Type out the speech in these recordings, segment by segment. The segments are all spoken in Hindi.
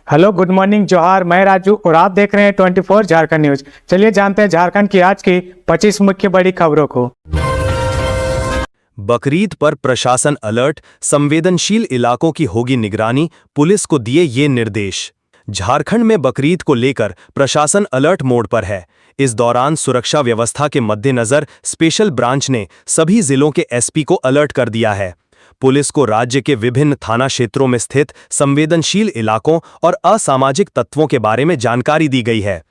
हेलो, गुड मॉर्निंग, जोहार। मैं राजू और आप देख रहे हैं 24 झारखंड न्यूज। चलिए जानते हैं झारखंड की आज की 25 मुख्य बड़ी खबरों को। बकरीद पर प्रशासन अलर्ट, संवेदनशील इलाकों की होगी निगरानी, पुलिस को दिए ये निर्देश। झारखंड में बकरीद को लेकर प्रशासन अलर्ट मोड पर है। इस दौरान सुरक्षा व्यवस्था के मद्देनजर स्पेशल ब्रांच ने सभी जिलों के एसपी को अलर्ट कर दिया है। पुलिस को राज्य के विभिन्न थाना क्षेत्रों में स्थित संवेदनशील इलाकों और असामाजिक तत्वों के बारे में जानकारी दी गई है।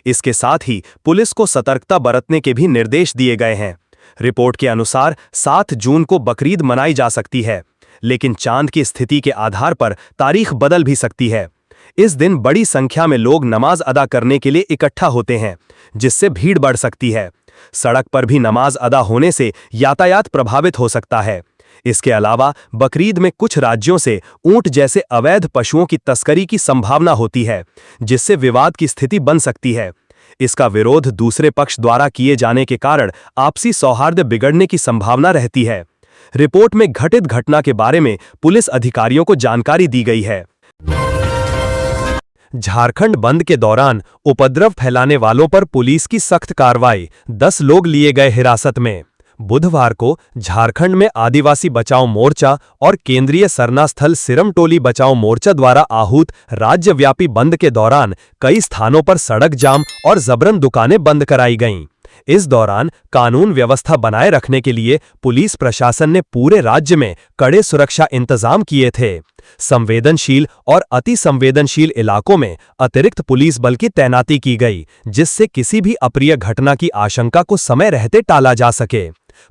इसके साथ ही पुलिस को सतर्कता बरतने के भी निर्देश दिए गए हैं। रिपोर्ट के अनुसार 7 जून को बकरीद मनाई जा सकती है, लेकिन चांद की स्थिति के आधार पर तारीख बदल भी सकती है। इस दिन बड़ी संख्या में लोग नमाज अदा करने के लिए इकट्ठा होते हैं, जिससे भीड़ बढ़ सकती है। सड़क पर भी नमाज अदा होने से यातायात प्रभावित हो सकता है। इसके अलावा बकरीद में कुछ राज्यों से ऊंट जैसे अवैध पशुओं की तस्करी की संभावना होती है, जिससे विवाद की स्थिति बन सकती है। इसका विरोध दूसरे पक्ष द्वारा किए जाने के कारण आपसी सौहार्द बिगड़ने की संभावना रहती है। रिपोर्ट में घटित घटना के बारे में पुलिस अधिकारियों को जानकारी दी गई है। झारखंड बंद के दौरान उपद्रव फैलाने वालों पर पुलिस की सख्त कार्रवाई, 10 लोग लिए गए हिरासत में। बुधवार को झारखंड में आदिवासी बचाओ मोर्चा और केंद्रीय सरना स्थल सिरमटोली बचाओ मोर्चा द्वारा आहूत राज्यव्यापी बंद के दौरान कई स्थानों पर सड़क जाम और जबरन दुकानें बंद कराई गईं। इस दौरान कानून व्यवस्था बनाए रखने के लिए पुलिस प्रशासन ने पूरे राज्य में कड़े सुरक्षा इंतजाम किए थे। संवेदनशील और अति संवेदनशील इलाकों में अतिरिक्त पुलिस बल की तैनाती की गई, जिससे किसी भी अप्रिय घटना की आशंका को समय रहते टाला जा सके।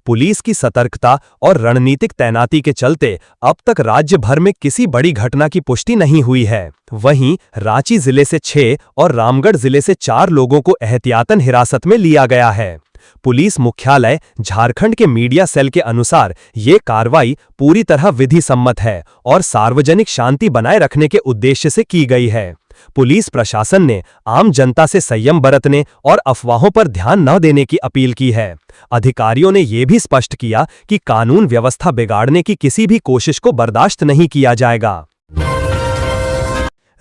पुलिस की सतर्कता और रणनीतिक तैनाती के चलते अब तक राज्य भर में किसी बड़ी घटना की पुष्टि नहीं हुई है। वहीं रांची जिले से 6 और रामगढ़ जिले से 4 लोगों को एहतियातन हिरासत में लिया गया है। पुलिस मुख्यालय झारखंड के मीडिया सेल के अनुसार ये कार्रवाई पूरी तरह विधि सम्मत है और सार्वजनिक शांति बनाए रखने के उद्देश्य से की गई है। पुलिस प्रशासन ने आम जनता से संयम बरतने और अफवाहों पर ध्यान न देने की अपील की है। अधिकारियों ने यह भी स्पष्ट किया कि कानून व्यवस्था बिगाड़ने की किसी भी कोशिश को बर्दाश्त नहीं किया जाएगा।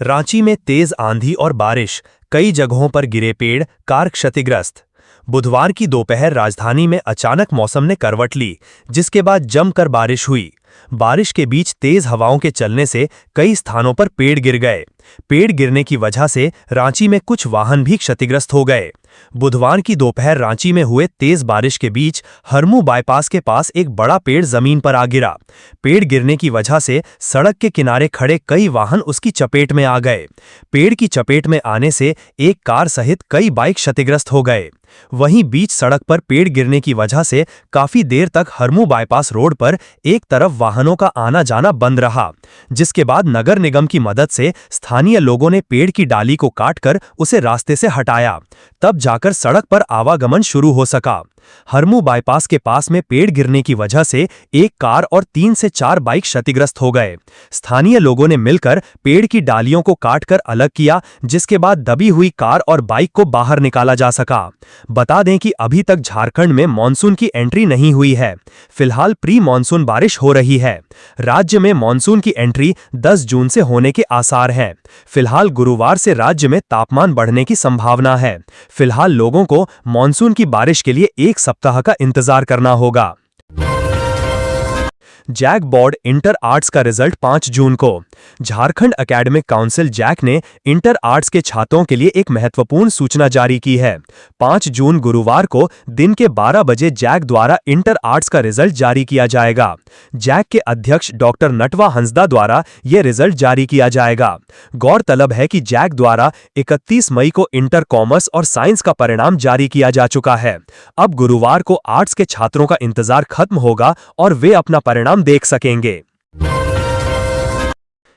रांची में तेज आंधी और बारिश, कई जगहों पर गिरे पेड़, कार क्षतिग्रस्त। बुधवार की दोपहर राजधानी में अचानक मौसम ने करवट ली, जिसके बाद जमकर बारिश हुई। बारिश के बीच तेज हवाओं के चलने से कई स्थानों पर पेड़ गिर गए। पेड़ गिरने की वजह से रांची में कुछ वाहन भी क्षतिग्रस्त हो गए। बुधवार की दोपहर रांची में हुए तेज बारिश के बीच हरमू बाईपास के पास एक बड़ा पेड़ जमीन पर आ गिरा। पेड़ गिरने की वजह से सड़क के किनारे खड़े कई वाहन उसकी चपेट में आ गए। पेड़ की चपेट में आने से एक कार सहित कई बाइक क्षतिग्रस्त हो गए। वहीं बीच सड़क पर पेड़ गिरने की वजह से काफी देर तक हरमू बाईपास रोड पर एक तरफ वाहनों का आना जाना बंद रहा, जिसके बाद नगर निगम की मदद से स्थानीय लोगों ने पेड़ की डाली को काटकर उसे रास्ते से हटाया। तब जाकर सड़क पर आवागमन शुरू हो सका। हरमू बाईपास के पास में पेड़ गिरने की वजह से एक कार और 3 से 4 बाइक क्षतिग्रस्त हो गए। स्थानीय लोगों ने मिलकर पेड़ की डालियों को काटकर अलग किया, जिसके बाद दबी हुई कार और बाइक को बाहर निकाला जा सका। बता दें कि अभी तक झारखंड में मानसून की एंट्री नहीं हुई है। फिलहाल प्री मानसून बारिश हो रही है। राज्य में मानसून की एंट्री 10 जून से होने के आसार हैं। फिलहाल गुरुवार से राज्य में तापमान बढ़ने की संभावना है। फिलहाल लोगों को मानसून की बारिश के लिए एक सप्ताह का इंतजार करना होगा। जैक बोर्ड इंटर आर्ट्स का रिजल्ट 5 जून को। झारखंड एकेडमिक काउंसिल जैक ने इंटर आर्ट्स के छात्रों के लिए एक महत्वपूर्ण सूचना जारी की है। 5 जून गुरुवार को दिन के 12 बजे जैक द्वारा इंटर आर्ट्स का रिजल्ट जारी किया जाएगा। जैक के अध्यक्ष डॉक्टर नटवा हंसदा द्वारा यह रिजल्ट जारी किया जाएगा। गौरतलब है कि जैक द्वारा 31 मई को इंटर कॉमर्स और साइंस का परिणाम जारी किया जा चुका है। अब गुरुवार को आर्ट्स के छात्रों का इंतजार खत्म होगा और वे अपना परिणाम देख सकेंगे।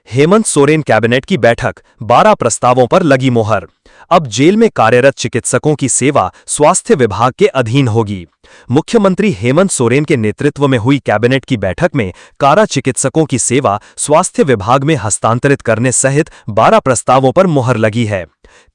हेमंत सोरेन कैबिनेट की बैठक, 12 प्रस्तावों पर लगी मोहर। अब जेल में कार्यरत चिकित्सकों की सेवा स्वास्थ्य विभाग के अधीन होगी। मुख्यमंत्री हेमंत सोरेन के नेतृत्व में हुई कैबिनेट की बैठक में कारा चिकित्सकों की सेवा स्वास्थ्य विभाग में हस्तांतरित करने सहित 12 प्रस्तावों पर मोहर लगी है।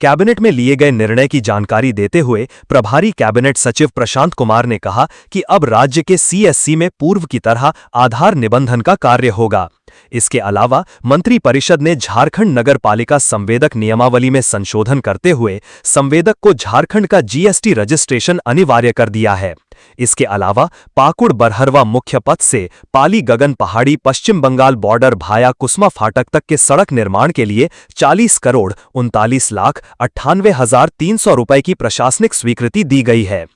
कैबिनेट में लिए गए निर्णय की जानकारी देते हुए प्रभारी कैबिनेट सचिव प्रशांत कुमार ने कहा कि अब राज्य के सीएससी में पूर्व की तरह आधार निबंधन का कार्य होगा। इसके अलावा मंत्रिपरिषद ने झारखंड नगर पालिका संवेदक नियमावली में संशोधन करते हुए संवेदक को झारखंड का जीएसटी रजिस्ट्रेशन अनिवार्य कर दिया है। इसके अलावा पाकुड़ बरहरवा मुख्य पथ से पाली गगन पहाड़ी पश्चिम बंगाल बॉर्डर भाया कुसमा फाटक तक के सड़क निर्माण के लिए 40,39,98,300 रुपए की प्रशासनिक स्वीकृति दी गई है।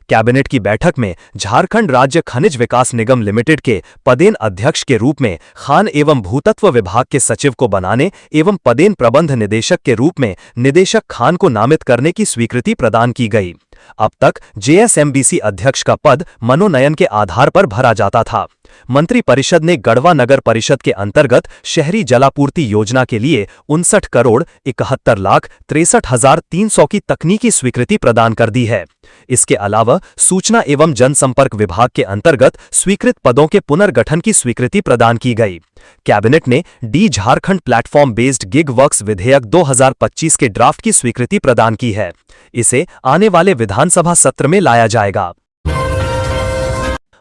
कैबिनेट की बैठक में झारखंड राज्य खनिज विकास निगम लिमिटेड के पदेन अध्यक्ष के रूप में खान एवं भूतत्व विभाग के सचिव को बनाने एवं पदेन प्रबंध निदेशक के रूप में निदेशक खान को नामित करने की स्वीकृति प्रदान की गई। अब तक जेएसएमबीसी अध्यक्ष का पद मनोनयन के आधार पर भरा जाता था। मंत्रिपरिषद ने गढ़वा नगर परिषद के अंतर्गत शहरी जलापूर्ति योजना के लिए 59,71,63,300 की तकनीकी स्वीकृति प्रदान कर दी है। इसके अलावा सूचना एवं जनसंपर्क विभाग के अंतर्गत स्वीकृत पदों के पुनर्गठन की स्वीकृति प्रदान की गई। कैबिनेट ने D Jharkhand platform based gig works विधेयक 2025 के ड्राफ्ट की स्वीकृति प्रदान की है। इसे आने वाले विधानसभा सत्र में लाया जाएगा।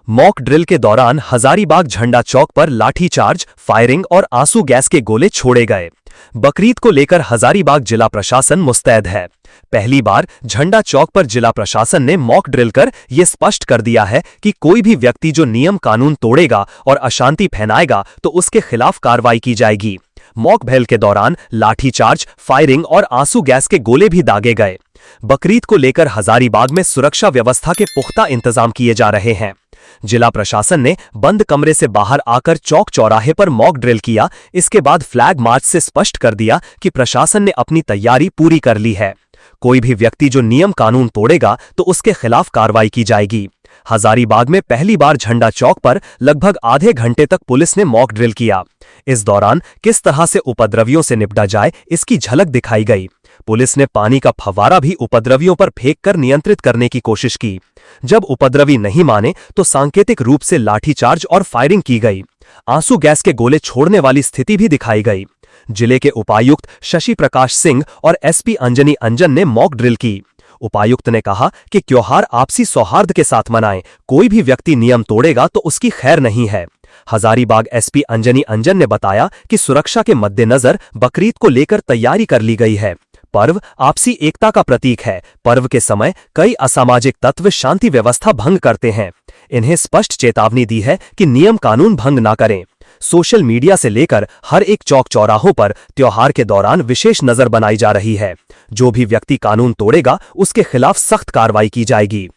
मॉक ड्रिल के दौरान हजारीबाग झंडा चौक पर लाठीचार्ज, फायरिंग और आंसू गैस के गोले छोड़े गए। बकरीद को लेकर हजारीबाग जिला प्रशासन मुस्तैद है। पहली बार झंडा चौक पर जिला प्रशासन ने मॉक ड्रिल कर यह स्पष्ट कर दिया है कि कोई भी व्यक्ति जो नियम कानून तोड़ेगा और अशांति फैलाएगा तो उसके खिलाफ कार्रवाई की जाएगी। मॉक ड्रिल के दौरान लाठीचार्ज, फायरिंग और आंसू गैस के गोले भी दागे गए। बकरीद को लेकर हजारीबाग में सुरक्षा व्यवस्था के पुख्ता इंतजाम किए जा रहे हैं। जिला प्रशासन ने बंद कमरे से बाहर आकर चौक चौराहे पर मॉक ड्रिल किया। इसके बाद फ्लैग मार्च से स्पष्ट कर दिया कि प्रशासन ने अपनी तैयारी पूरी कर ली है। कोई भी व्यक्ति जो नियम कानून तोड़ेगा तो उसके खिलाफ कार्रवाई की जाएगी। हजारीबाग में पहली बार झंडा चौक पर लगभग आधे घंटे तक पुलिस ने मॉक ड्रिल किया। इस दौरान किस तरह से उपद्रवियों से निपटा जाए इसकी झलक दिखाई गई। पुलिस ने पानी का फव्वारा भी उपद्रवियों पर फेंककर नियंत्रित करने की कोशिश की। जब उपद्रवी नहीं माने तो सांकेतिक रूप से लाठीचार्ज और फायरिंग की गई। आंसू गैस के गोले छोड़ने वाली स्थिति भी दिखाई गई। जिले के उपायुक्त शशि प्रकाश सिंह और एसपी अंजनी अंजन ने मॉक ड्रिल की। उपायुक्त ने कहा कि त्योहार आपसी सौहार्द के साथ मनाएं। कोई भी व्यक्ति नियम तोड़ेगा तो उसकी खैर नहीं है। हजारीबाग एसपी अंजनी अंजन ने बताया कि सुरक्षा के मद्देनजर बकरीद को लेकर तैयारी कर ली गई है। पर्व आपसी एकता का प्रतीक है। पर्व के समय कई असामाजिक तत्व शांति व्यवस्था भंग करते हैं। इन्हें स्पष्ट चेतावनी दी है कि नियम कानून भंग न करें। सोशल मीडिया से लेकर हर एक चौक चौराहों पर त्योहार के दौरान विशेष नजर बनाई जा रही है। जो भी व्यक्ति कानून तोड़ेगा उसके खिलाफ सख्त कार्रवाई की जाएगी।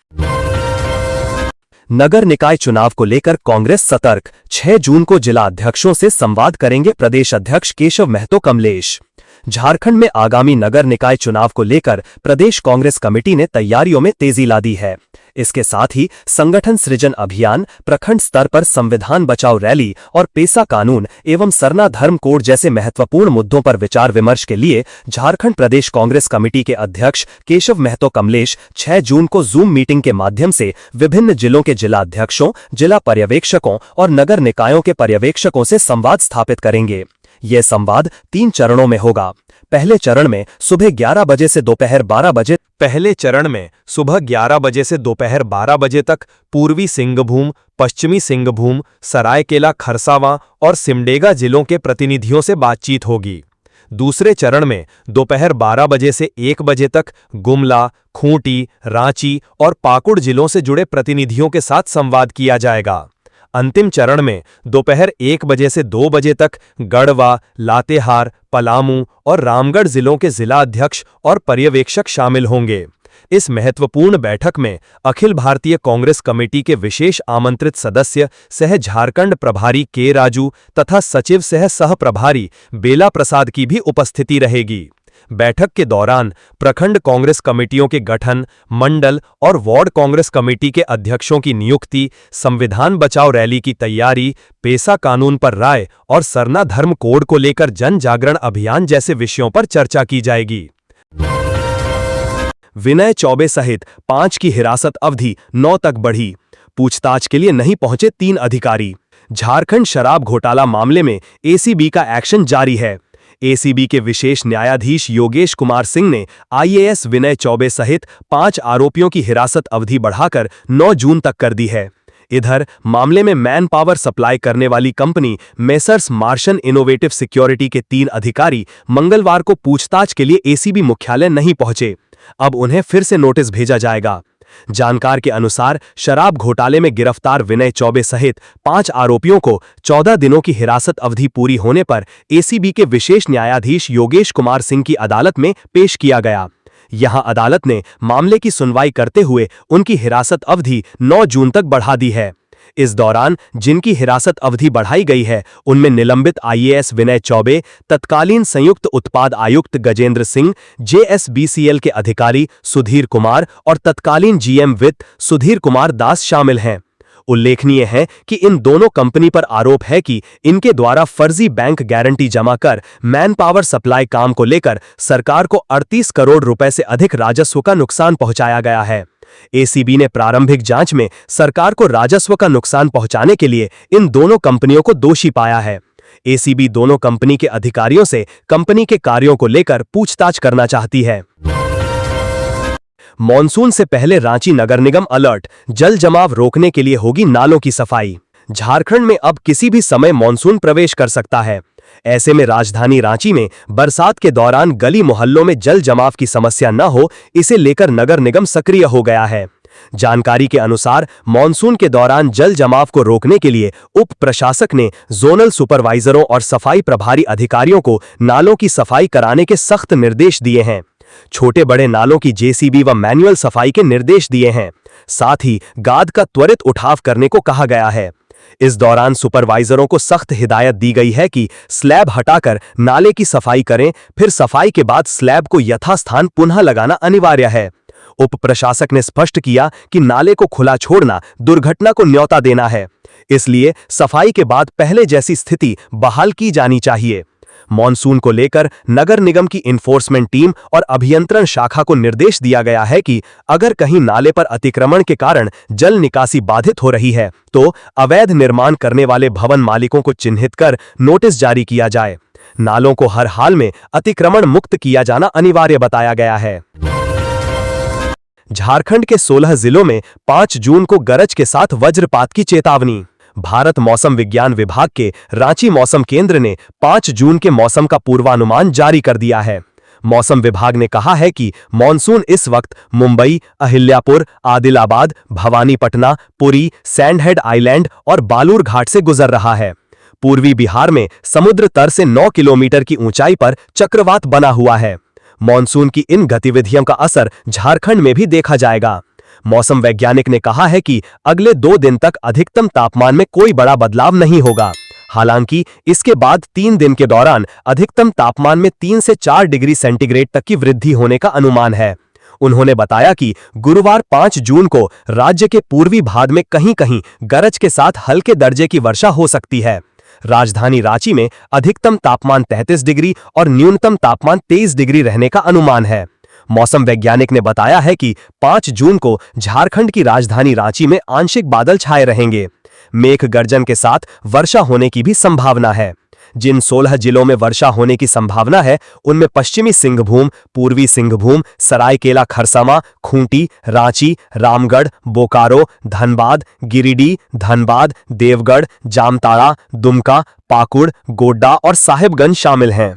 नगर निकाय चुनाव को लेकर कांग्रेस सतर्क। 6 जून को जिला अध्यक्षों से संवाद करेंगे प्रदेश अध्यक्ष केशव महतो कमलेश। झारखंड में आगामी नगर निकाय चुनाव को लेकर प्रदेश कांग्रेस कमेटी ने तैयारियों में तेजी ला दी है। इसके साथ ही संगठन सृजन अभियान, प्रखंड स्तर पर संविधान बचाओ रैली और पेसा कानून एवं सरना धर्म कोड जैसे महत्वपूर्ण मुद्दों पर विचार विमर्श के लिए झारखंड प्रदेश कांग्रेस कमेटी के अध्यक्ष केशव महतो कमलेश 6 जून को जूम मीटिंग के माध्यम से विभिन्न जिलों के जिला अध्यक्षों, जिला पर्यवेक्षकों और नगर निकायों के पर्यवेक्षकों से संवाद स्थापित करेंगे। यह संवाद 3 चरणों में होगा। पहले चरण में सुबह 11 बजे से दोपहर 12 बजे तक पूर्वी सिंहभूम, पश्चिमी सिंहभूम, सरायकेला खरसावां और सिमडेगा जिलों के प्रतिनिधियों से बातचीत होगी। दूसरे चरण में दोपहर 12 बजे से 1 बजे तक गुमला, खूंटी, रांची और पाकुड़ जिलों से जुड़े प्रतिनिधियों के साथ संवाद किया जाएगा। अंतिम चरण में दोपहर 1 बजे से 2 बजे तक गढ़वा, लातेहार, पलामू और रामगढ़ जिलों के जिला अध्यक्ष और पर्यवेक्षक शामिल होंगे। इस महत्वपूर्ण बैठक में अखिल भारतीय कांग्रेस कमेटी के विशेष आमंत्रित सदस्य सह झारखंड प्रभारी के राजू तथा सचिव सह प्रभारी बेला प्रसाद की भी उपस्थिति रहेगी। बैठक के दौरान प्रखंड कांग्रेस कमेटियों के गठन, मंडल और वार्ड कांग्रेस कमेटी के अध्यक्षों की नियुक्ति, संविधान बचाओ रैली की तैयारी, पेसा कानून पर राय और सरना धर्म कोड को लेकर जन जागरण अभियान जैसे विषयों पर चर्चा की जाएगी। विनय चौबे सहित 5 की हिरासत अवधि 9 तक बढ़ी। पूछताछ के लिए नहीं पहुंचे 3 अधिकारी। झारखंड शराब घोटाला मामले में एसीबी का एक्शन जारी है। एसीबी के विशेष न्यायाधीश योगेश कुमार सिंह ने आईएएस विनय चौबे सहित 5 आरोपियों की हिरासत अवधि बढ़ाकर 9 जून तक कर दी है। इधर मामले में मैन पावर सप्लाई करने वाली कंपनी मेसर्स मार्शन इनोवेटिव सिक्योरिटी के 3 अधिकारी मंगलवार को पूछताछ के लिए एसीबी मुख्यालय नहीं पहुंचे। अब उन्हें फिर से नोटिस भेजा जाएगा। जानकार के अनुसार शराब घोटाले में गिरफ्तार विनय चौबे सहित 5 आरोपियों को 14 दिनों की हिरासत अवधि पूरी होने पर एसीबी के विशेष न्यायाधीश योगेश कुमार सिंह की अदालत में पेश किया गया। यहां अदालत ने मामले की सुनवाई करते हुए उनकी हिरासत अवधि 9 जून तक बढ़ा दी है। इस दौरान जिनकी हिरासत अवधि बढ़ाई गई है उनमें निलंबित आईएएस विनय चौबे, तत्कालीन संयुक्त उत्पाद आयुक्त गजेंद्र सिंह, जेएसबीसीएल के अधिकारी सुधीर कुमार और तत्कालीन जीएम वित्त सुधीर कुमार दास शामिल हैं। उल्लेखनीय है कि इन दोनों कंपनी पर आरोप है कि इनके द्वारा फर्जी बैंक गारंटी जमा कर मैन पावर सप्लाई काम को लेकर सरकार को 38 करोड़ रुपए से अधिक राजस्व का नुकसान पहुंचाया गया है। एसीबी ने प्रारंभिक जांच में सरकार को राजस्व का नुकसान पहुंचाने के लिए इन दोनों कंपनियों को दोषी पाया है। एसीबी दोनों कंपनी के अधिकारियों से कंपनी के कार्यों को लेकर पूछताछ करना चाहती है। मॉनसून से पहले रांची नगर निगम अलर्ट, जल जमाव रोकने के लिए होगी नालों की सफाई। झारखंड में अब किसी भी समय मॉनसून प्रवेश कर सकता है। ऐसे में राजधानी रांची में बरसात के दौरान गली मोहल्लों में जल जमाव की समस्या न हो, इसे लेकर नगर निगम सक्रिय हो गया है। जानकारी के अनुसार मॉनसून के दौरान जल जमाव को रोकने के लिए उप प्रशासक ने जोनल सुपरवाइजरों और सफाई प्रभारी अधिकारियों को नालों की सफाई कराने के सख्त निर्देश दिए हैं। छोटे बड़े नालों की जेसीबी व मैनुअल सफाई के निर्देश दिए हैं। साथ ही गाद का त्वरित उठाव करने को कहा गया है। इस दौरान सुपरवाइजरों को सख्त हिदायत दी गई है कि स्लैब हटाकर नाले की सफाई करें, फिर सफाई के बाद स्लैब को यथास्थान पुनः लगाना अनिवार्य है। उप प्रशासक ने स्पष्ट किया कि नाले को खुला छोड़ना दुर्घटना को न्योता देना है, इसलिए सफाई के बाद पहले जैसी स्थिति बहाल की जानी चाहिए। मॉनसून को लेकर नगर निगम की इन्फोर्समेंट टीम और अभियंत्रण शाखा को निर्देश दिया गया है कि अगर कहीं नाले पर अतिक्रमण के कारण जल निकासी बाधित हो रही है तो अवैध निर्माण करने वाले भवन मालिकों को चिन्हित कर नोटिस जारी किया जाए। नालों को हर हाल में अतिक्रमण मुक्त किया जाना अनिवार्य बताया गया है। झारखंड के 16 जिलों में 5 जून को गरज के साथ वज्रपात की चेतावनी। भारत मौसम विज्ञान विभाग के रांची मौसम केंद्र ने 5 जून के मौसम का पूर्वानुमान जारी कर दिया है। मौसम विभाग ने कहा है कि मॉनसून इस वक्त मुंबई, अहिल्यापुर, आदिलाबाद, भवानीपटना, पुरी, सैंडहेड आइलैंड और बालूर घाट से गुजर रहा है। पूर्वी बिहार में समुद्र तल से 9 किलोमीटर की ऊंचाई पर चक्रवात बना हुआ है। मॉनसून की इन गतिविधियों का असर झारखंड में भी देखा जाएगा। मौसम वैज्ञानिक ने कहा है कि अगले 2 दिन तक अधिकतम तापमान में कोई बड़ा बदलाव नहीं होगा। हालांकि इसके बाद 3 दिन के दौरान अधिकतम तापमान में 3 से 4 डिग्री सेंटीग्रेड तक की वृद्धि होने का अनुमान है। उन्होंने बताया कि गुरुवार 5 जून को राज्य के पूर्वी भाग में कहीं-कहीं गरज के साथ हल्के दर्जे की वर्षा हो सकती है। राजधानी रांची में अधिकतम तापमान 33 डिग्री और न्यूनतम तापमान 23 डिग्री रहने का अनुमान है। मौसम वैज्ञानिक ने बताया है कि 5 जून को झारखंड की राजधानी रांची में आंशिक बादल छाए रहेंगे। मेघ गर्जन के साथ वर्षा होने की भी संभावना है। जिन 16 जिलों में वर्षा होने की संभावना है उनमें पश्चिमी सिंहभूम, पूर्वी सिंहभूम, सरायकेला खरसावां, खूंटी, रांची, रामगढ़, बोकारो, धनबाद, गिरिडीह, धनबाद, देवगढ़, जामताड़ा, दुमका, पाकुड़, गोड्डा और साहिबगंज शामिल हैं।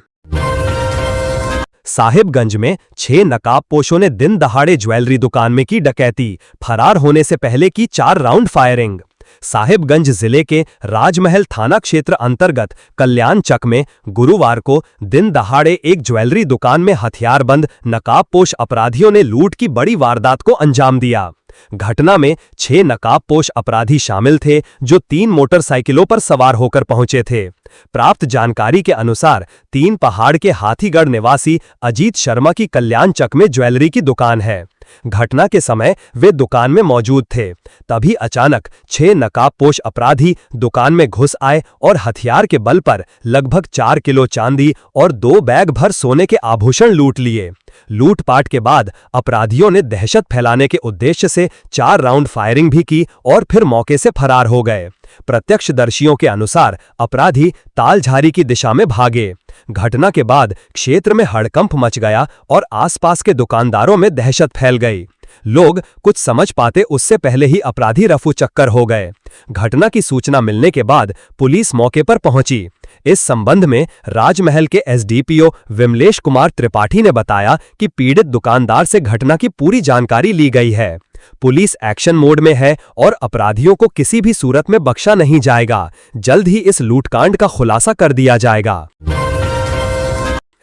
साहिबगंज में 6 नकाबपोशों ने दिन दहाड़े ज्वेलरी दुकान में की डकैती, फरार होने से पहले की 4 राउंड फायरिंग। साहिबगंज जिले के राजमहल थाना क्षेत्र अंतर्गत कल्याण चक में गुरुवार को दिन दहाड़े एक ज्वेलरी दुकान में हथियारबंद नकाबपोश अपराधियों ने लूट की बड़ी वारदात को अंजाम दिया। घटना में 6 नकाबपोश अपराधी शामिल थे जो 3 मोटरसाइकिलों पर सवार होकर पहुंचे थे। प्राप्त जानकारी के अनुसार 3 पहाड़ के हाथीगढ़ निवासी अजीत शर्मा की कल्याण चक में ज्वेलरी की दुकान है। घटना के समय वे दुकान में मौजूद थे। तभी अचानक 6 नकाबपोश अपराधी दुकान में घुस आए और हथियार के बल पर लगभग 4 किलो चांदी और 2 बैग भर सोने के आभूषण लूट लिए। लूटपाट के बाद अपराधियों ने दहशत फैलाने के उद्देश्य से 4 राउंड फायरिंग भी की और फिर मौके से फरार हो गए। प्रत्यक्षदर्शियों के अनुसार अपराधी तालझारी की दिशा में भागे। घटना के बाद क्षेत्र में हड़कंप मच गया और आसपास के दुकानदारों में दहशत फैल गई। लोग कुछ समझ पाते उससे पहले ही अपराधी रफू चक्कर हो गए। घटना की सूचना मिलने के बाद पुलिस मौके पर पहुंची। इस संबंध में राजमहल के एसडीपीओ विमलेश कुमार त्रिपाठी ने बताया कि पीड़ित दुकानदार से घटना की पूरी जानकारी ली गई है। पुलिस एक्शन मोड में है और अपराधियों को किसी भी सूरत में बख्शा नहीं जाएगा। जल्द ही इस लूटकांड का खुलासा कर दिया जाएगा।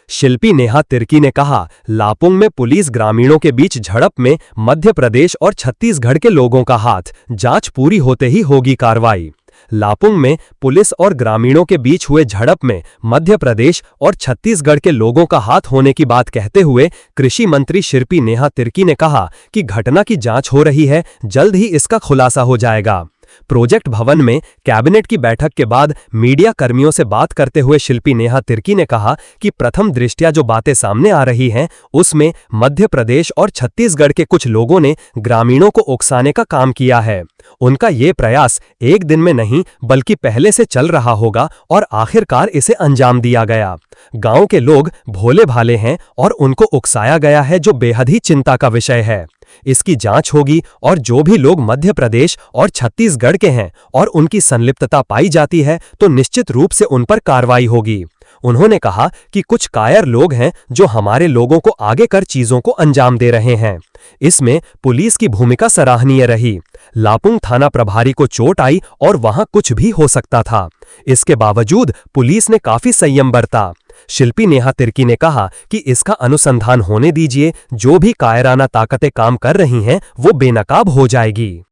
शिल्पी नेहा तिर्की ने कहा, लापुंग में पुलिस ग्रामीणों के बीच झड़प में मध्य प्रदेश और छत्तीसगढ़ के लोगों का हाथ, जांच पूरी होते ही होगी कार्रवाई। लापुंग में पुलिस और ग्रामीणों के बीच हुए झड़प में मध्य प्रदेश और छत्तीसगढ़ के लोगों का हाथ होने की बात कहते हुए कृषि मंत्री शिल्पी नेहा तिर्की ने कहा कि घटना की जांच हो रही है, जल्द ही इसका खुलासा हो जाएगा। प्रोजेक्ट भवन में कैबिनेट की बैठक के बाद मीडिया कर्मियों से बात करते हुए शिल्पी नेहा तिर्की ने कहा कि प्रथम दृष्टया जो बातें सामने आ रही हैं उसमें मध्य प्रदेश और छत्तीसगढ़ के कुछ लोगों ने ग्रामीणों को उकसाने का काम किया है। उनका ये प्रयास एक दिन में नहीं बल्कि पहले से चल रहा होगा और आखिरकार इसे अंजाम दिया गया। गांव के लोग भोले भाले हैं और उनको उकसाया गया है, जो बेहद ही चिंता का विषय है। इसकी जांच होगी और जो भी लोग मध्य प्रदेश और छत्तीसगढ़ के हैं और उनकी संलिप्तता पाई जाती है तो निश्चित रूप से उन पर कार्रवाई होगी। उन्होंने कहा कि कुछ कायर लोग हैं जो हमारे लोगों को आगे कर चीजों को अंजाम दे रहे हैं। इसमें पुलिस की भूमिका सराहनीय रही। लापुंग थाना प्रभारी को चोट आई और वहां कुछ भी हो सकता था। इसके बावजूद पुलिस ने काफी संयम बरता। शिल्पी नेहा तिर्की ने कहा कि इसका अनुसंधान होने दीजिए, जो भी कायराना ताकतें काम कर रही हैं वो बेनकाब हो जाएगी।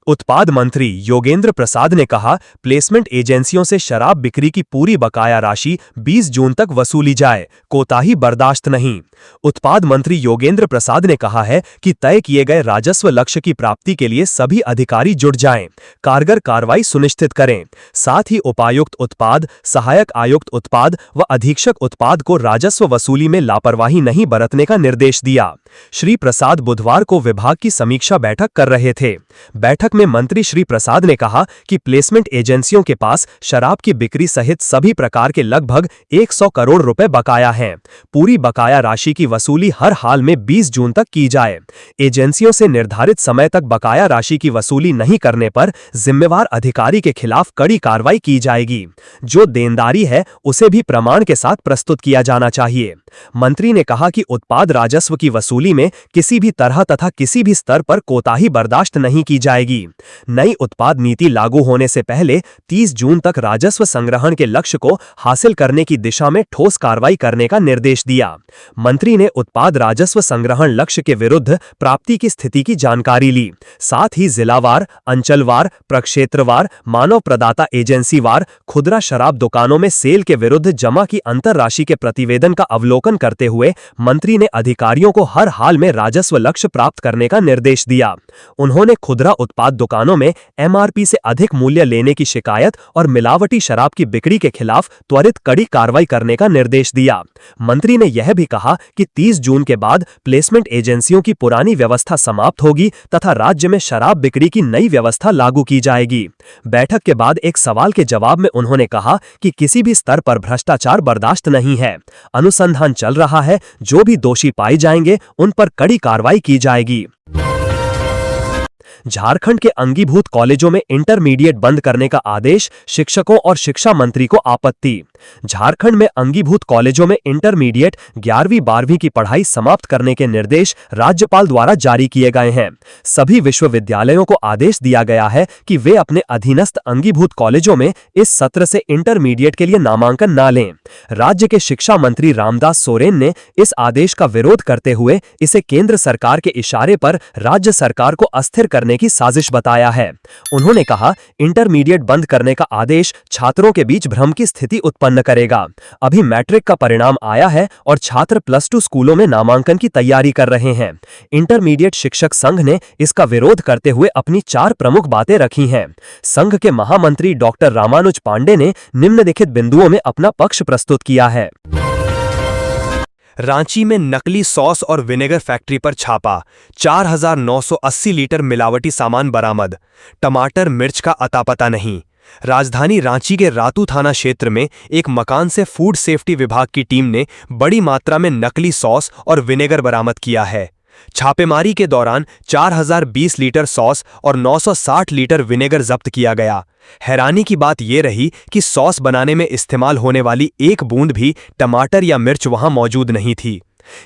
उत्पाद मंत्री योगेंद्र प्रसाद ने कहा, प्लेसमेंट एजेंसियों से शराब बिक्री की पूरी बकाया राशि 20 जून तक वसूली जाए, कोताही बर्दाश्त नहीं। उत्पाद मंत्री योगेंद्र प्रसाद ने कहा है कि तय किए गए राजस्व लक्ष्य की प्राप्ति के लिए सभी अधिकारी जुट जाएं, कारगर कार्रवाई सुनिश्चित करें। साथ ही उपायुक्त उत्पाद, सहायक आयुक्त उत्पाद व अधीक्षक उत्पाद को राजस्व वसूली में लापरवाही नहीं बरतने का निर्देश दिया। श्री प्रसाद बुधवार को विभाग की समीक्षा बैठक कर रहे थे। बैठक में मंत्री श्री प्रसाद ने कहा कि प्लेसमेंट एजेंसियों के पास शराब की बिक्री सहित सभी प्रकार के लगभग 100 करोड़ रुपए बकाया हैं। पूरी बकाया राशि की वसूली हर हाल में 20 जून तक की जाए। एजेंसियों से निर्धारित समय तक बकाया राशि की वसूली नहीं करने पर जिम्मेवार अधिकारी के खिलाफ कड़ी कार्रवाई की जाएगी। जो देनदारी है उसे भी प्रमाण के साथ प्रस्तुत किया जाना चाहिए। मंत्री ने कहा कि उत्पाद राजस्व की वसूली में किसी भी तरह तथा किसी भी स्तर पर कोताही बर्दाश्त नहीं की जाएगी। नई उत्पाद नीति लागू होने से पहले 30 जून तक राजस्व संग्रहण के लक्ष्य को हासिल करने की दिशा में ठोस कार्रवाई करने का निर्देश दिया। मंत्री ने उत्पाद राजस्व संग्रहण लक्ष्य के विरुद्ध प्राप्ति की स्थिति की जानकारी ली। साथ ही जिलावार, अंचलवार, प्रक्षेत्रवार, मानव प्रदाता एजेंसीवार खुदरा शराब दुकानों में सेल के विरुद्ध जमा की अंतर राशि के प्रतिवेदन का अवलोकन करते हुए मंत्री ने अधिकारियों को हर हाल में राजस्व लक्ष्य प्राप्त करने का निर्देश दिया। उन्होंने खुदरा उत्पाद दुकानों में एमआरपी से अधिक मूल्य लेने की शिकायत और मिलावटी शराब की बिक्री के खिलाफ त्वरित कड़ी कार्रवाई करने का निर्देश दिया। मंत्री ने यह भी कहा कि 30 जून के बाद प्लेसमेंट एजेंसियों की पुरानी व्यवस्था समाप्त होगी तथा राज्य में शराब बिक्री की नई व्यवस्था लागू की जाएगी। बैठक के बाद एक सवाल के जवाब में उन्होंने कहा कि किसी भी स्तर पर भ्रष्टाचार बर्दाश्त नहीं है। अनुसंधान चल रहा है, जो भी दोषी पाए जाएंगे उन पर कड़ी कार्रवाई की जाएगी। झारखंड के अंगीभूत कॉलेजों में इंटरमीडिएट बंद करने का आदेश, शिक्षकों और शिक्षा मंत्री को आपत्ति। झारखंड में अंगीभूत कॉलेजों में इंटरमीडिएट 11वीं 12वीं की पढ़ाई समाप्त करने के निर्देश राज्यपाल द्वारा जारी किए गए हैं। सभी विश्वविद्यालयों को आदेश दिया गया है कि वे अपने अधीनस्थ अंगीभूत कॉलेजों में इस सत्र से इंटरमीडिएट के लिए नामांकन न लें। राज्य के शिक्षा मंत्री रामदास सोरेन ने इस आदेश का विरोध करते हुए इसे केंद्र सरकार के इशारे पर राज्य सरकार को अस्थिर करने की साजिश बताया है। उन्होंने कहा, इंटरमीडिएट बंद करने का आदेश छात्रों के बीच भ्रम की स्थिति उत्पन्न करेगा। अभी मैट्रिक का परिणाम आया है और छात्र +2 स्कूलों में नामांकन की तैयारी कर रहे हैं। इंटरमीडिएट शिक्षक संघ ने इसका विरोध करते हुए अपनी 4 प्रमुख बातें रखी हैं। संघ के महामंत्री डॉक्टर रामानुज पांडे ने निम्नलिखित बिंदुओं में अपना पक्ष प्रस्तुत किया है। रांची में नकली सॉस और विनेगर फैक्ट्री पर छापा, 4,980 लीटर मिलावटी सामान बरामद। टमाटर मिर्च का अता पता नहीं। राजधानी रांची के रातू थाना क्षेत्र में एक मकान से फूड सेफ्टी विभाग की टीम ने बड़ी मात्रा में नकली सॉस और विनेगर बरामद किया है। छापेमारी के दौरान 4020 लीटर सॉस और 960 लीटर विनेगर जब्त किया गया। हैरानी की बात यह रही कि सॉस बनाने में इस्तेमाल होने वाली एक बूंद भी टमाटर या मिर्च वहां मौजूद नहीं थी।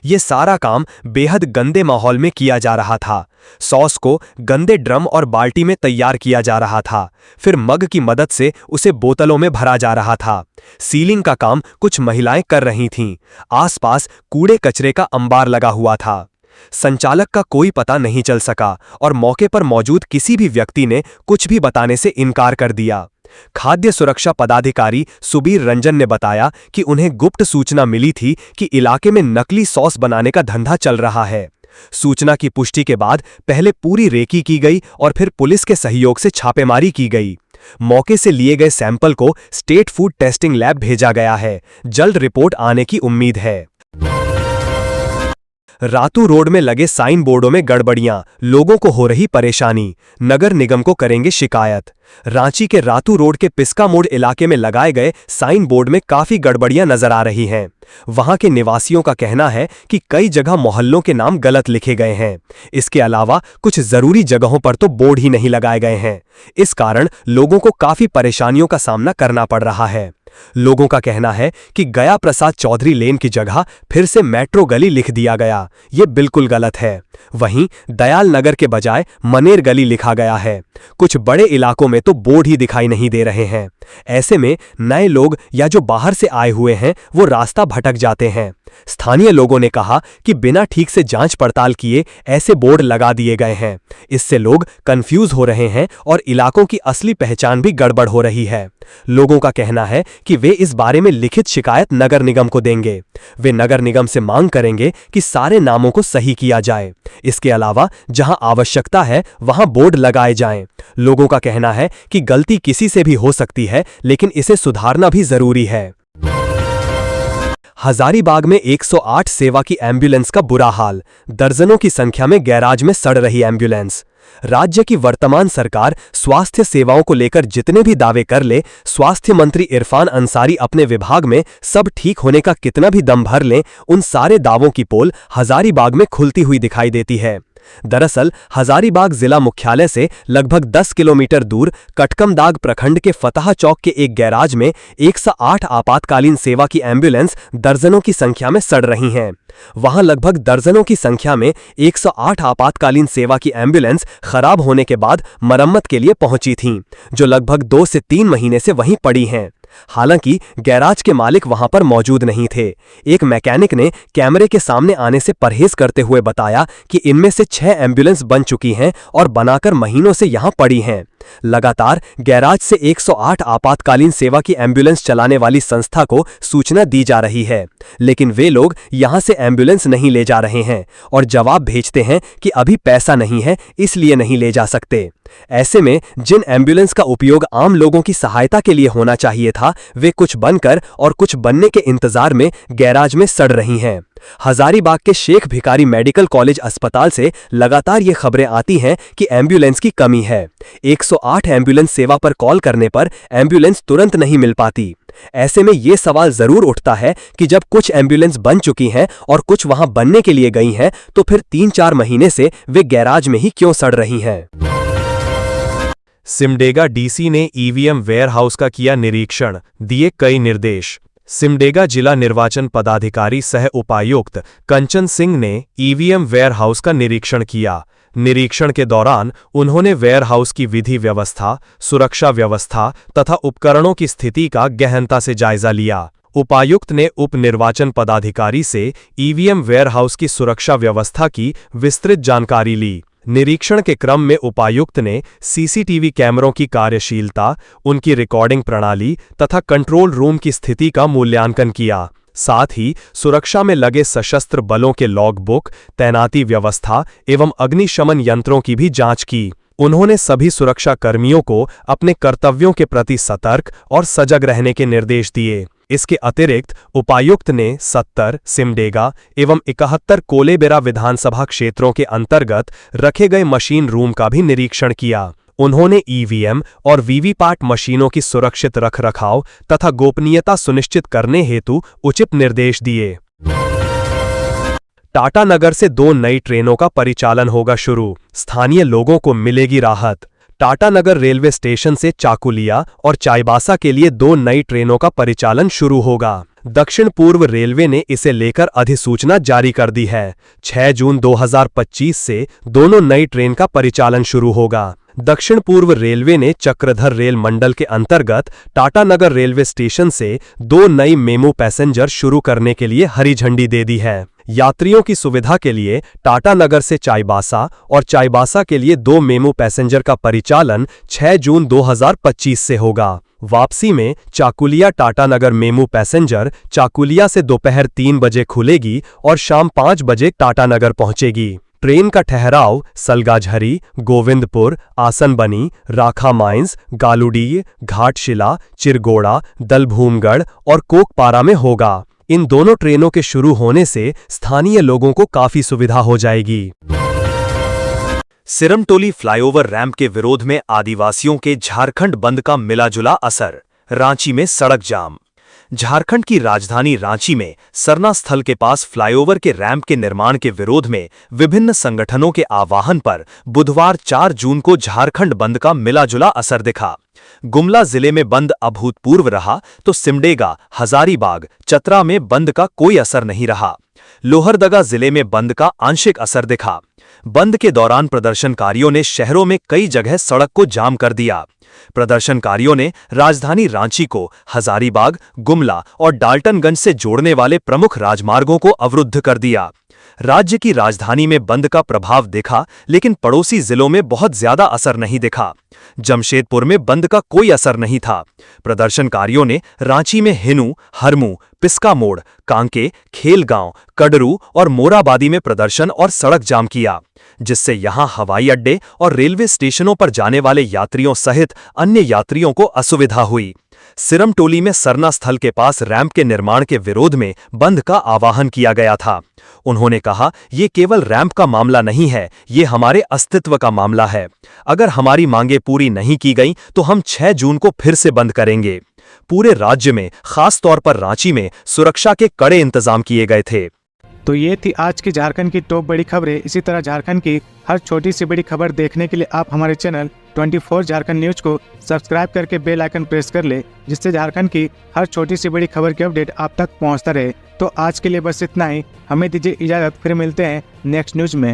ये सारा काम बेहद गंदे माहौल में किया जा रहा था। सॉस को गंदे ड्रम और बाल्टी में तैयार किया जा रहा था, फिर मग की मदद से उसे बोतलों में भरा जा रहा था। सीलिंग का काम कुछ महिलाएं कर रही थीं। आसपास कूड़े कचरे का अंबार लगा हुआ था। संचालक का कोई पता नहीं चल सका और मौके पर मौजूद किसी भी व्यक्ति ने कुछ भी बताने से इनकार कर दिया। खाद्य सुरक्षा पदाधिकारी सुबीर रंजन ने बताया कि उन्हें गुप्त सूचना मिली थी कि इलाके में नकली सॉस बनाने का धंधा चल रहा है। सूचना की पुष्टि के बाद पहले पूरी रेकी की गई और फिर पुलिस के सहयोग से छापेमारी की गई। मौके से लिए गए सैंपल को स्टेट फूड टेस्टिंग लैब भेजा गया है। जल्द रिपोर्ट आने की उम्मीद है। रातू रोड में लगे साइन बोर्डों में गड़बड़ियां, लोगों को हो रही परेशानी, नगर निगम को करेंगे शिकायत। रांची के रातू रोड के पिस्का मोड़ इलाके में लगाए गए साइन बोर्ड में काफी गड़बड़ियां नजर आ रही हैं। वहां के निवासियों का कहना है कि कई जगह मोहल्लों के नाम गलत लिखे गए हैं। इसके अलावा कुछ जरूरी जगहों पर तो बोर्ड ही नहीं लगाए गए हैं। इस कारण लोगों को काफी परेशानियों का सामना करना पड़ रहा है। लोगों का कहना है कि गया प्रसाद चौधरी लेन की जगह फिर से मेट्रो गली लिख दिया गया। ये बिल्कुल गलत है। वहीं दयाल नगर के बजाय मनेर गली लिखा गया है। कुछ बड़े इलाकों में तो बोर्ड ही दिखाई नहीं दे रहे हैं। ऐसे में नए लोग या जो बाहर से आए हुए हैं वो रास्ता भटक जाते हैं। स्थानीय लोगों ने कहा कि बिना ठीक से जांच पड़ताल किए ऐसे बोर्ड लगा दिए गए हैं। इससे लोग कंफ्यूज हो रहे हैं और इलाकों की असली पहचान भी गड़बड़ हो रही है। लोगों का कहना है कि वे इस बारे में लिखित शिकायत नगर निगम को देंगे। वे नगर निगम से मांग करेंगे कि सारे नामों को सही किया जाए। इसके अलावा जहां आवश्यकता है वहां बोर्ड लगाए जाएं। लोगों का कहना है कि गलती किसी से भी हो सकती है, लेकिन इसे सुधारना भी जरूरी है। हजारीबाग में 108 सेवा की एम्बुलेंस का बुरा हाल, दर्जनों की संख्या में गैराज में सड़ रही एम्बुलेंस। राज्य की वर्तमान सरकार स्वास्थ्य सेवाओं को लेकर जितने भी दावे कर ले, स्वास्थ्य मंत्री इरफान अंसारी अपने विभाग में सब ठीक होने का कितना भी दम भर लें, उन सारे दावों की पोल हजारीबाग में खुलती हुई दिखाई देती है। दरअसल हजारीबाग जिला मुख्यालय से लगभग 10 किलोमीटर दूर कटकमदाग प्रखंड के फतह चौक के एक गैराज में 108 आपातकालीन सेवा की एम्बुलेंस दर्जनों की संख्या में सड़ रही हैं। वहां लगभग दर्जनों की संख्या में 108 आपातकालीन सेवा की एम्बुलेंस खराब होने के बाद मरम्मत के लिए पहुंची थीं, जो लगभग 2 से 3 महीने से वहीं पड़ी हैं। हालांकि गैराज के मालिक वहां पर मौजूद नहीं थे। एक मैकेनिक ने कैमरे के सामने आने से परहेज करते हुए बताया कि इनमें से 6 एम्बुलेंस बन चुकी हैं और बनाकर महीनों से यहां पड़ी हैं। लगातार गैराज से 108 आपातकालीन सेवा की एम्बुलेंस चलाने वाली संस्था को सूचना दी जा रही है, लेकिन वे लोग यहां से एम्बुलेंस नहीं ले जा रहे हैं और जवाब भेजते हैं कि अभी पैसा नहीं है, इसलिए नहीं ले जा सकते। ऐसे में जिन एम्बुलेंस का उपयोग आम लोगों की सहायता के लिए होना चाहिए था, वे कुछ बनकर और कुछ बनने के इंतजार में गैराज में सड़ रही हैं। हजारीबाग के शेख भिखारी मेडिकल कॉलेज अस्पताल से लगातार ये खबरें आती हैं कि एम्बुलेंस की कमी है। 108 एम्बुलेंस सेवा पर कॉल करने पर एम्बुलेंस तुरंत नहीं मिल पाती। ऐसे में ये सवाल जरूर उठता है कि जब कुछ एम्बुलेंस बन चुकी हैं और कुछ वहां बनने के लिए गई हैं, तो फिर 3-4 महीने से वे गैराज में ही क्यों सड़ रही हैं? सिमडेगा डीसी ने ईवीएम वेयरहाउस का किया निरीक्षण, दिए कई निर्देश। सिमडेगा जिला निर्वाचन पदाधिकारी सह उपायुक्त कंचन सिंह ने ईवीएम वेयरहाउस का निरीक्षण किया। निरीक्षण के दौरान उन्होंने वेयरहाउस की विधि व्यवस्था, सुरक्षा व्यवस्था तथा उपकरणों की स्थिति का गहनता से जायजा लिया। उपायुक्त ने उप निर्वाचन पदाधिकारी से ईवीएम वेयरहाउस की सुरक्षा व्यवस्था की विस्तृत जानकारी ली। निरीक्षण के क्रम में उपायुक्त ने सीसीटीवी कैमरों की कार्यशीलता, उनकी रिकॉर्डिंग प्रणाली तथा कंट्रोल रूम की स्थिति का मूल्यांकन किया। साथ ही सुरक्षा में लगे सशस्त्र बलों के लॉगबुक, तैनाती व्यवस्था एवं अग्निशमन यंत्रों की भी जांच की। उन्होंने सभी सुरक्षा कर्मियों को अपने कर्तव्यों के प्रति सतर्क और सजग रहने के निर्देश दिए। इसके अतिरिक्त उपायुक्त ने 70 सिमडेगा एवं 71 कोलेबेरा विधानसभा क्षेत्रों के अंतर्गत रखे गए मशीन रूम का भी निरीक्षण किया। उन्होंने ईवीएम और वीवीपैट मशीनों की सुरक्षित रखरखाव तथा गोपनीयता सुनिश्चित करने हेतु उचित निर्देश दिए। टाटानगर से 2 नई ट्रेनों का परिचालन होगा शुरू, स्थानीय लोगों को मिलेगी राहत। टाटानगर रेलवे स्टेशन से चाकुलिया और चाईबासा के लिए 2 नई ट्रेनों का परिचालन शुरू होगा। दक्षिण पूर्व रेलवे ने इसे लेकर अधिसूचना जारी कर दी है। 6 जून 2025 से दोनों नई ट्रेन का परिचालन शुरू होगा। दक्षिण पूर्व रेलवे ने चक्रधर रेल मंडल के अंतर्गत टाटानगर रेलवे स्टेशन से 2 नई मेमू पैसेंजर शुरू करने के लिए हरी झंडी दे दी है। यात्रियों की सुविधा के लिए टाटानगर से चाईबासा और चाईबासा के लिए 2 मेमू पैसेंजर का परिचालन 6 जून 2025 से होगा। वापसी में चाकुलिया टाटानगर मेमू पैसेंजर चाकुलिया से दोपहर 3 बजे खुलेगी और शाम 5 बजे टाटानगर पहुंचेगी। ट्रेन का ठहराव सलगाझरी, गोविंदपुर, आसनबनी, राखा माइंस, गालुडीह, घाटशिला, चिरगोड़ा, दलभूमगढ़ और कोकपारा में होगा। इन दोनों ट्रेनों के शुरू होने से स्थानीय लोगों को काफी सुविधा हो जाएगी। सिरमटोली फ्लाईओवर रैंप के विरोध में आदिवासियों के झारखंड बंद का मिलाजुला असर, रांची में सड़क जाम। झारखंड की राजधानी रांची में सरना स्थल के पास फ्लाईओवर के रैंप के निर्माण के विरोध में विभिन्न संगठनों के आह्वान पर बुधवार 4 जून को झारखंड बंद का मिलाजुला असर दिखा। गुमला जिले में बंद अभूतपूर्व रहा तो सिमडेगा, हजारीबाग, चतरा में बंद का कोई असर नहीं रहा। लोहरदगा जिले में बंद का आंशिक असर दिखा। बंद के दौरान प्रदर्शनकारियों ने शहरों में कई जगह सड़क को जाम कर दिया। प्रदर्शनकारियों ने राजधानी रांची को हजारीबाग, गुमला और डाल्टनगंज से जोड़ने वाले प्रमुख राजमार्गों को अवरुद्ध कर दिया। राज्य की राजधानी में बंद का प्रभाव दिखा, लेकिन पड़ोसी जिलों में बहुत ज्यादा असर नहीं दिखा। जमशेदपुर में बंद का कोई असर नहीं था। प्रदर्शनकारियों ने रांची में हिनू, हरमू, पिस्का मोड़, कांके, खेलगांव, कडरू और मोराबादी में प्रदर्शन और सड़क जाम किया, जिससे यहां हवाई अड्डे और रेलवे स्टेशनों पर जाने वाले यात्रियों सहित अन्य यात्रियों को असुविधा हुई। सिरमटोली में सरना स्थल के पास रैंप के निर्माण के विरोध में बंद का आह्वान किया गया था। उन्होंने कहा, ये केवल रैंप का मामला नहीं है, ये हमारे अस्तित्व का मामला है। अगर हमारी मांगें पूरी नहीं की गईं तो हम 6 जून को फिर से बंद करेंगे। पूरे राज्य में, खास तौर पर रांची में सुरक्षा के कड़े इंतजाम किए गए थे। तो ये थी आज की झारखंड की टॉप बड़ी खबरें। इसी तरह झारखंड की हर छोटी सी बड़ी खबर देखने के लिए आप हमारे चैनल 24 झारखंड न्यूज को सब्सक्राइब करके बेल आइकन प्रेस कर ले, जिससे झारखंड की हर छोटी सी बड़ी खबर की अपडेट आप तक पहुंचता रहे। तो आज के लिए बस इतना ही, हमें दीजिए इजाजत, फिर मिलते हैं नेक्स्ट न्यूज में।